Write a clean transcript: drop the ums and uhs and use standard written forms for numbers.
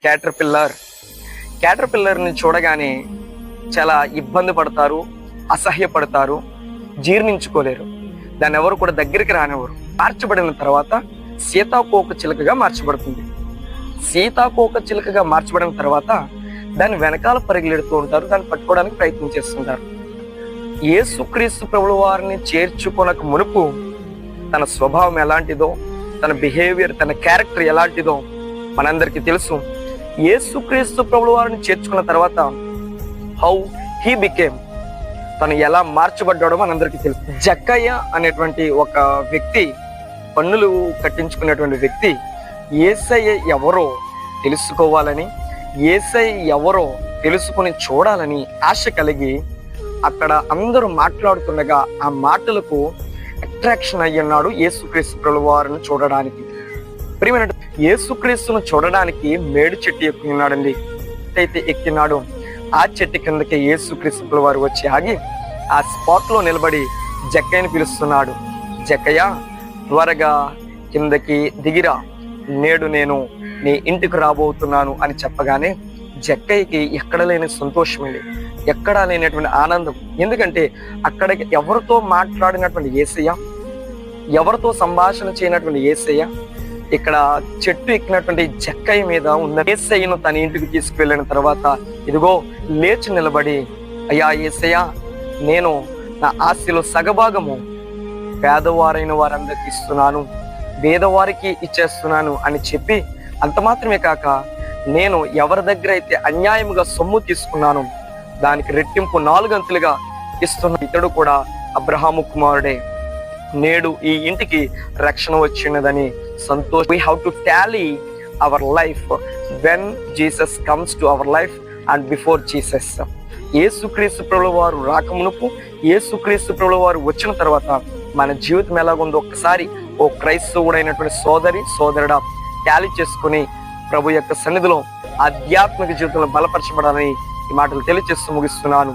క్యాటర్ పిల్లర్ని చూడగానే చాలా ఇబ్బంది పడతారు, అసహ్యపడతారు, జీర్ణించుకోలేరు. దాన్ని ఎవరు కూడా దగ్గరికి రానివ్వరు. మార్చబడిన తర్వాత సీతాకోక చిలుకగా మార్చబడుతుంది. సీతాకోక చిలుకగా మార్చబడిన తర్వాత దాని వెనకాల పరిగెడుతూ ఉంటారు, దాన్ని పట్టుకోవడానికి ప్రయత్నం చేస్తుంటారు. యేసుక్రీస్తు ప్రభుల వారిని చేర్చుకొనక మునుపు తన స్వభావం ఎలాంటిదో, తన బిహేవియర్, తన క్యారెక్టర్ ఎలాంటిదో మనందరికీ తెలుసు. యేసుక్రీస్తు ప్రభుల వారిని చేర్చుకున్న తర్వాత హౌ హీ బికేమ్, తను ఎలా మార్చబడ్డాడో మనందరికీ తెలుసు. జక్కయ్య అనేటువంటి ఒక వ్యక్తి, పన్నులు కట్టించుకునేటువంటి వ్యక్తి, యేసయ్య ఎవరో తెలుసుకోవాలని, యేసయ్య ఎవరో తెలుసుకుని చూడాలని ఆశ కలిగి అక్కడ అందరూ మాట్లాడుతుండగా ఆ మాటలకు అట్రాక్షన్ అయ్యున్నాడు యేసుక్రీస్తు ప్రభుల వారిని చూడడానికి. ప్రియమైన యేసుక్రీస్తును చూడడానికి మేడు చెట్టు ఎక్కువ ఉన్నాడండి. అయితే ఎక్కినాడు. ఆ చెట్టు కిందకి యేసుక్రీస్తు ప్రభుల వారు వచ్చి ఆగి ఆ స్పాట్ లో నిలబడి జక్కయ్యని పిలుస్తున్నాడు. జక్కయ్య, త్వరగా కిందకి దిగిరా, నేడు నేను నీ ఇంటికి రాబోతున్నాను అని చెప్పగానే జక్కయ్యకి ఎక్కడ లేని సంతోషం అండి, ఎక్కడా లేనటువంటి ఆనందం. ఎందుకంటే అక్కడ ఎవరితో మాట్లాడినటువంటి యేసయ్య, ఎవరితో సంభాషణ చేయనటువంటి యేసయ్య ఇక్కడ చెట్టు ఎక్కినటువంటి జక్కయ్య మీద ఉన్న యేసయ్యను తన ఇంటికి తీసుకువెళ్ళిన తర్వాత ఇదిగో లేచి నిలబడి, అయ్యా యేసయ్య, నేను నా ఆస్తిలో సగభాగము పేదవారైన వారందరికి ఇస్తున్నాను, పేదవారికి ఇచ్చేస్తున్నాను అని చెప్పి, అంత మాత్రమే కాక నేను ఎవరి దగ్గర అయితే అన్యాయముగా సొమ్ము తీసుకున్నాను దానికి రెట్టింపు 4 అంతులుగా ఇస్తున్న ఇతడు కూడా అబ్రహాము కుమారుడే, నేడు ఈ ఇంటికి రక్షణ వచ్చినదని సంతోషం. We have to tally our life when Jesus comes to our life and before Jesus. యేసుక్రీస్తు ప్రభుల వారు రాకమునుపు, యేసుక్రీస్తు ప్రభుల వారు వచ్చిన తర్వాత మన జీవితం ఎలాగుందో ఒక్కసారి ఓ క్రైస్తవుడైనటువంటి సోదరుడా టాలీ చేసుకుని ప్రభు యొక్క సన్నిధిలో ఆధ్యాత్మిక జీవితంలో బలపరచబడాలని ఈ మాటలు తెలియజేస్తూ ముగిస్తున్నాను.